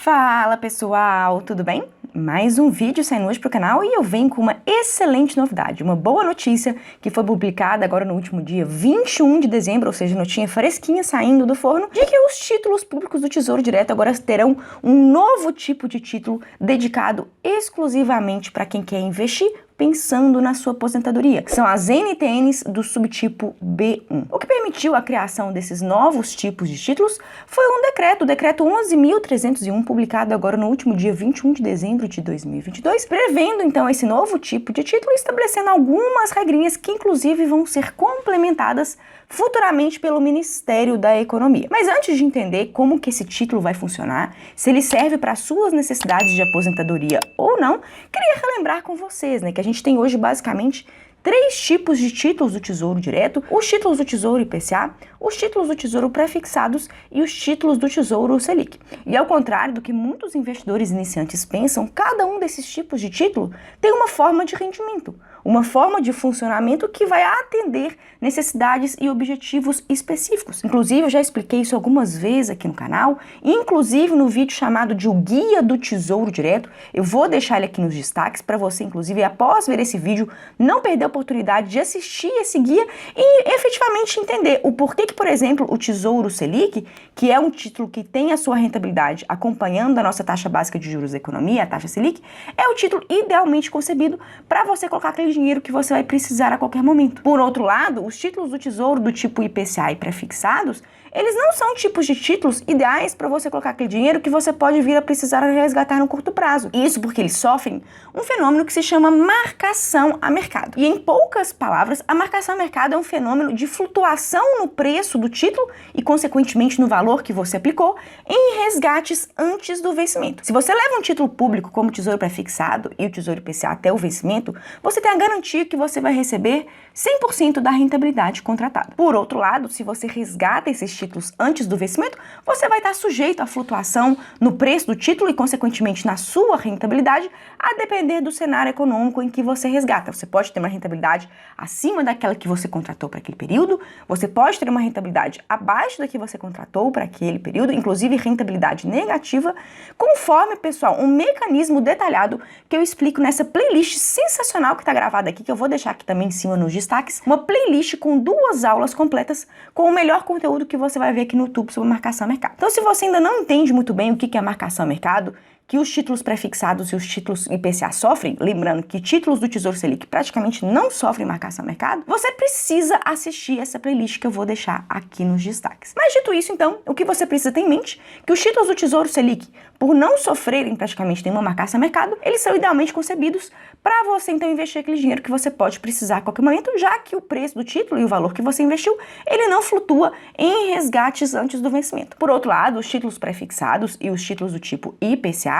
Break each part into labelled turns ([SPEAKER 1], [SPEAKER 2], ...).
[SPEAKER 1] Fala pessoal, tudo bem? Mais um vídeo saindo hoje para o canal e eu venho com uma excelente novidade, uma boa notícia que foi publicada agora no último dia 21 de dezembro, ou seja, notinha fresquinha saindo do forno, de que os títulos públicos do Tesouro Direto agora terão um novo tipo de título dedicado exclusivamente para quem quer investir pensando na sua aposentadoria. São as NTNs do subtipo B1. O que permitiu a criação desses novos tipos de títulos foi um decreto, o decreto 11.301, publicado agora no último dia 21 de dezembro de 2022, prevendo então esse novo tipo de título e estabelecendo algumas regrinhas que inclusive vão ser complementadas futuramente pelo Ministério da Economia. Mas antes de entender como que esse título vai funcionar, se ele serve para suas necessidades de aposentadoria ou não, queria relembrar com vocês, que a gente tem hoje basicamente três tipos de títulos do Tesouro Direto: os títulos do Tesouro IPCA, os títulos do Tesouro pré-fixados e os títulos do Tesouro Selic. E ao contrário do que muitos investidores iniciantes pensam, cada um desses tipos de título tem uma forma de rendimento, uma forma de funcionamento que vai atender necessidades e objetivos específicos. Inclusive, eu já expliquei isso algumas vezes aqui no canal, inclusive no vídeo chamado de O Guia do Tesouro Direto. Eu vou deixar ele aqui nos destaques para você, inclusive, após ver esse vídeo, não perder a oportunidade de assistir esse guia e efetivamente entender o porquê que, por exemplo, o Tesouro Selic, que é um título que tem a sua rentabilidade acompanhando a nossa taxa básica de juros da economia, a taxa Selic, é o título idealmente concebido para você colocar aquele dinheiro que você vai precisar a qualquer momento. Por outro lado, os títulos do Tesouro do tipo IPCA e pré-fixados, eles não são tipos de títulos ideais para você colocar aquele dinheiro que você pode vir a precisar resgatar no curto prazo. Isso porque eles sofrem um fenômeno que se chama marcação a mercado. E em poucas palavras, a marcação a mercado é um fenômeno de flutuação no preço do título e, consequentemente, no valor que você aplicou em resgates antes do vencimento. Se você leva um título público como o Tesouro Pré-fixado e o Tesouro IPCA até o vencimento, você tem a garantia que você vai receber 100% da rentabilidade contratada. Por outro lado, se você resgata esses títulos antes do vencimento, você vai estar sujeito à flutuação no preço do título e, consequentemente, na sua rentabilidade, a depender do cenário econômico em que você resgata. Você pode ter uma rentabilidade acima daquela que você contratou para aquele período, você pode ter uma rentabilidade abaixo da que você contratou para aquele período, inclusive rentabilidade negativa, conforme, pessoal, um mecanismo detalhado que eu explico nessa playlist sensacional que está gravada aqui, que eu vou deixar aqui também em cima nos destaques, uma playlist com 2 aulas completas com o melhor conteúdo que você vai ver aqui no YouTube sobre marcação a mercado. Então, se você ainda não entende muito bem o que é marcação a mercado, que os títulos pré-fixados e os títulos IPCA sofrem, lembrando que títulos do Tesouro Selic praticamente não sofrem marcação a mercado, você precisa assistir essa playlist que eu vou deixar aqui nos destaques. Mas dito isso, então, o que você precisa ter em mente é que os títulos do Tesouro Selic, por não sofrerem praticamente nenhuma marcação a mercado, eles são idealmente concebidos para você, então, investir aquele dinheiro que você pode precisar a qualquer momento, já que o preço do título e o valor que você investiu, ele não flutua em resgates antes do vencimento. Por outro lado, os títulos pré-fixados e os títulos do tipo IPCA,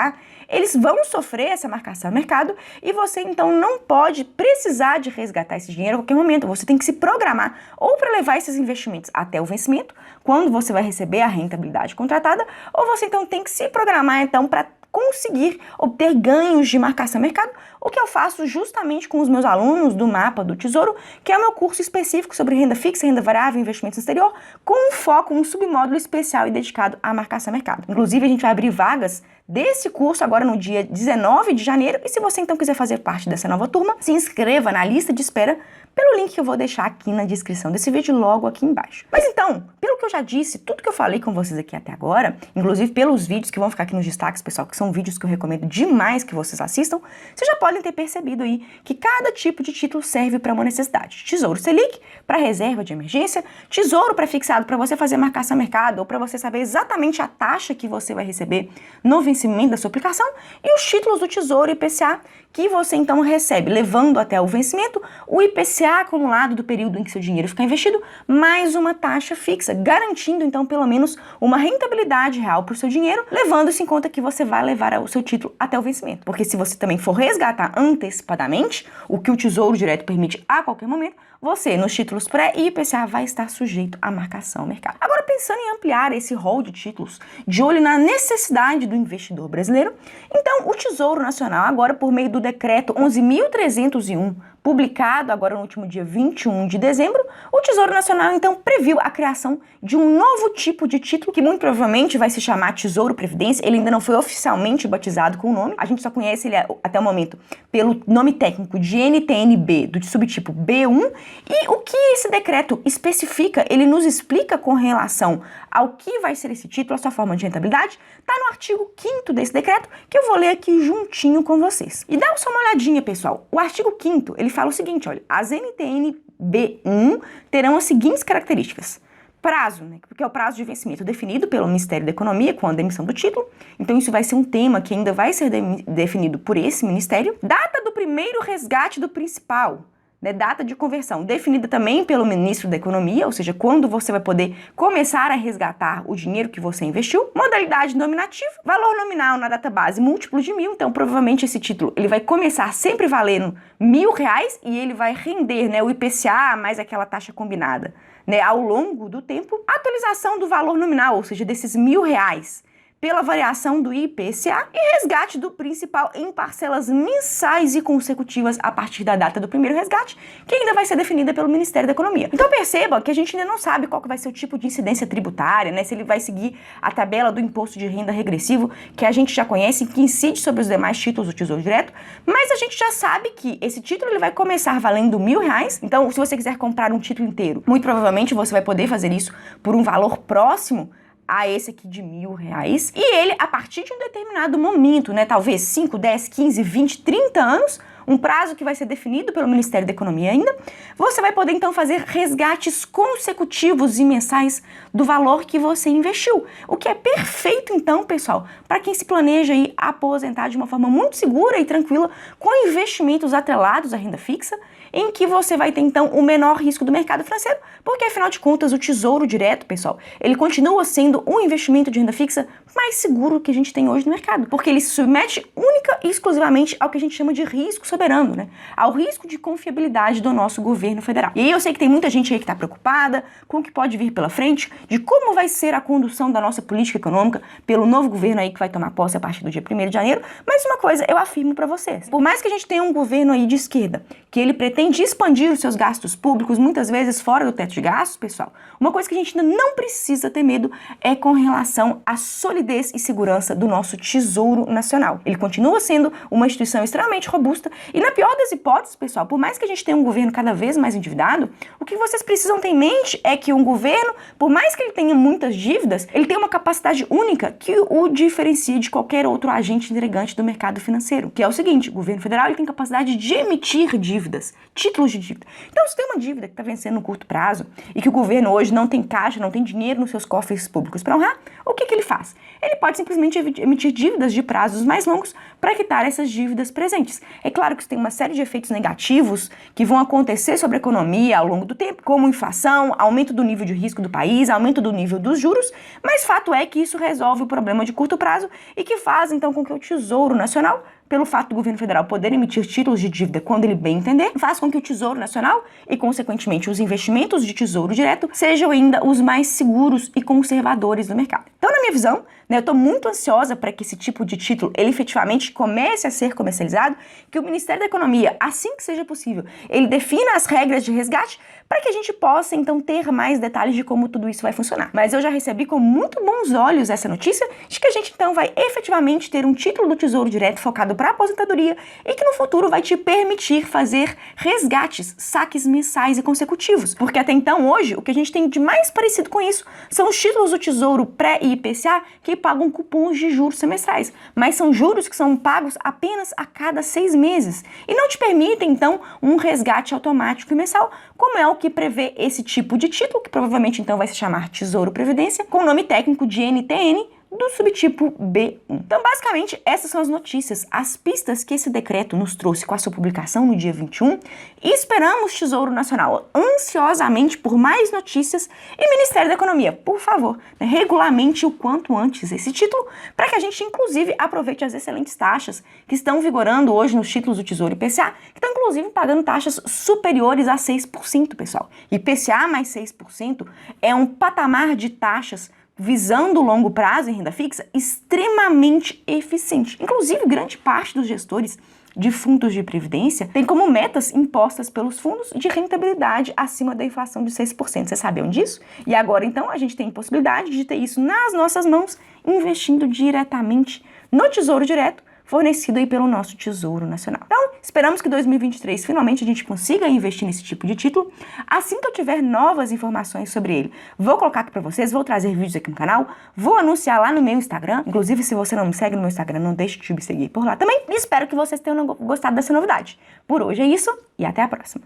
[SPEAKER 1] eles vão sofrer essa marcação a mercado e você então não pode precisar de resgatar esse dinheiro a qualquer momento. Você tem que se programar ou para levar esses investimentos até o vencimento, quando você vai receber a rentabilidade contratada, ou você então tem que se programar então para conseguir obter ganhos de marcação a mercado, o que eu faço justamente com os meus alunos do Mapa do Tesouro, que é o meu curso específico sobre renda fixa, renda variável e investimentos no exterior, com um foco, um submódulo especial e dedicado à marcação a mercado. Inclusive, a gente vai abrir vagas desse curso agora no dia 19 de janeiro, e se você então quiser fazer parte dessa nova turma, se inscreva na lista de espera pelo link que eu vou deixar aqui na descrição desse vídeo, logo aqui embaixo. Mas então, pelo que eu já disse, tudo que eu falei com vocês aqui até agora, inclusive pelos vídeos que vão ficar aqui nos destaques, pessoal, que são vídeos que eu recomendo demais que vocês assistam, vocês já podem ter percebido aí que cada tipo de título serve para uma necessidade. Tesouro Selic, para reserva de emergência, Tesouro pré-fixado para você fazer marcação a mercado ou para você saber exatamente a taxa que você vai receber no vencimento da sua aplicação, e os títulos do Tesouro IPCA, que você então recebe, levando até o vencimento, o IPCA acumulado do período em que seu dinheiro ficar investido, mais uma taxa fixa, garantindo então pelo menos uma rentabilidade real para o seu dinheiro, levando-se em conta que você vai levar o seu título até o vencimento. Porque se você também for resgatar antecipadamente, o que o Tesouro Direto permite a qualquer momento, você, nos títulos pré e IPCA, vai estar sujeito à marcação ao mercado. Agora, pensando em ampliar esse rol de títulos, de olho na necessidade do investidor brasileiro, então o Tesouro Nacional, agora por meio do decreto 11.301, publicado agora no último dia 21 de dezembro, o Tesouro Nacional então previu a criação de um novo tipo de título que muito provavelmente vai se chamar Tesouro Previdência. Ele ainda não foi oficialmente batizado com o nome, a gente só conhece ele até o momento pelo nome técnico de NTN-B, do subtipo B1, e o que esse decreto especifica, ele nos explica com relação ao que vai ser esse título, a sua forma de rentabilidade, está no artigo 5º desse decreto, que eu vou ler aqui juntinho com vocês. E dá só uma olhadinha, pessoal. O artigo 5º, ele fala o seguinte, olha, as NTN-B1 terão as seguintes características. Prazo, né, porque é o prazo de vencimento definido pelo Ministério da Economia quando a emissão do título, então isso vai ser um tema que ainda vai ser definido por esse Ministério. Data do primeiro resgate do principal, né, data de conversão, definida também pelo Ministro da Economia, ou seja, quando você vai poder começar a resgatar o dinheiro que você investiu. Modalidade nominativa, valor nominal na data base, múltiplo de 1.000, então provavelmente esse título ele vai começar sempre valendo R$1.000 e ele vai render, né, o IPCA mais aquela taxa combinada, né, ao longo do tempo. Atualização do valor nominal, ou seja, desses R$1.000, pela variação do IPCA e resgate do principal em parcelas mensais e consecutivas a partir da data do primeiro resgate, que ainda vai ser definida pelo Ministério da Economia. Então perceba que a gente ainda não sabe qual que vai ser o tipo de incidência tributária, né? Se ele vai seguir a tabela do imposto de renda regressivo, que a gente já conhece, que incide sobre os demais títulos do Tesouro Direto, mas a gente já sabe que esse título ele vai começar valendo R$1.000, então se você quiser comprar um título inteiro, muito provavelmente você vai poder fazer isso por um valor próximo a esse aqui de R$1.000, e ele, a partir de um determinado momento, né, talvez 5, 10, 15, 20, 30 anos, um prazo que vai ser definido pelo Ministério da Economia ainda, você vai poder então fazer resgates consecutivos e mensais do valor que você investiu, o que é perfeito então, pessoal, para quem se planeja aí aposentar de uma forma muito segura e tranquila, com investimentos atrelados à renda fixa, em que você vai ter então o menor risco do mercado financeiro, porque afinal de contas o Tesouro Direto, pessoal, ele continua sendo um investimento de renda fixa mais seguro que a gente tem hoje no mercado, porque ele se submete única e exclusivamente ao que a gente chama de risco soberano, né? Ao risco de confiabilidade do nosso governo federal. E aí eu sei que tem muita gente aí que está preocupada com o que pode vir pela frente, de como vai ser a condução da nossa política econômica pelo novo governo aí que vai tomar posse a partir do dia 1º de janeiro, mas uma coisa eu afirmo para vocês, por mais que a gente tenha um governo aí de esquerda, que ele pretende expandir os seus gastos públicos, muitas vezes fora do teto de gastos, pessoal, uma coisa que a gente ainda não precisa ter medo é com relação à solidez e segurança do nosso Tesouro Nacional. Ele continua sendo uma instituição extremamente robusta e, na pior das hipóteses, pessoal, por mais que a gente tenha um governo cada vez mais endividado, o que vocês precisam ter em mente é que um governo, por mais que ele tenha muitas dívidas, ele tem uma capacidade única que o diferencia de qualquer outro agente intrigante do mercado financeiro, que é o seguinte: o governo federal ele tem capacidade de emitir dívidas, títulos de dívida. Então, se tem uma dívida que está vencendo no curto prazo e que o governo hoje não tem caixa, não tem dinheiro nos seus cofres públicos para honrar, o que ele faz? Ele pode simplesmente emitir dívidas de prazos mais longos para quitar essas dívidas presentes. É claro que isso tem uma série de efeitos negativos que vão acontecer sobre a economia ao longo do tempo, como inflação, aumento do nível de risco do país, aumento do nível dos juros, mas fato é que isso resolve o problema de curto prazo e que faz então com que o Tesouro Nacional, pelo fato do governo federal poder emitir títulos de dívida quando ele bem entender, faz com que o Tesouro Nacional e, consequentemente, os investimentos de Tesouro Direto sejam ainda os mais seguros e conservadores do mercado. Então, na minha visão, né, eu estou muito ansiosa para que esse tipo de título ele efetivamente comece a ser comercializado, que o Ministério da Economia, assim que seja possível, ele defina as regras de resgate para que a gente possa, então, ter mais detalhes de como tudo isso vai funcionar. Mas eu já recebi com muito bons olhos essa notícia de que a gente, então, vai efetivamente ter um título do Tesouro Direto focado para a aposentadoria e que no futuro vai te permitir fazer resgates, saques mensais e consecutivos. Porque até então, hoje, o que a gente tem de mais parecido com isso são os títulos do Tesouro pré e IPCA que pagam cupons de juros semestrais, mas são juros que são pagos apenas a cada 6 meses e não te permitem, então, um resgate automático e mensal, como é o que prevê esse tipo de título, que provavelmente, então, vai se chamar Tesouro Previdência, com o nome técnico de NTN, do subtipo B1. Então, basicamente, essas são as notícias, as pistas que esse decreto nos trouxe com a sua publicação no dia 21, e esperamos, Tesouro Nacional, ansiosamente por mais notícias, e Ministério da Economia, por favor, né, regulamente o quanto antes esse título, para que a gente, inclusive, aproveite as excelentes taxas que estão vigorando hoje nos títulos do Tesouro IPCA, que estão, inclusive, pagando taxas superiores a 6%, pessoal. IPCA mais 6% é um patamar de taxas visando o longo prazo em renda fixa extremamente eficiente. Inclusive, grande parte dos gestores de fundos de previdência têm como metas impostas pelos fundos de rentabilidade acima da inflação de 6%. Vocês sabiam disso? E agora, então, a gente tem possibilidade de ter isso nas nossas mãos, investindo diretamente no Tesouro Direto, fornecido aí pelo nosso Tesouro Nacional. Então, esperamos que 2023 finalmente a gente consiga investir nesse tipo de título. Assim que eu tiver novas informações sobre ele, vou colocar aqui para vocês, vou trazer vídeos aqui no canal, vou anunciar lá no meu Instagram. Inclusive, se você não me segue no meu Instagram, não deixe de me seguir por lá também. E espero que vocês tenham gostado dessa novidade. Por hoje é isso e até a próxima.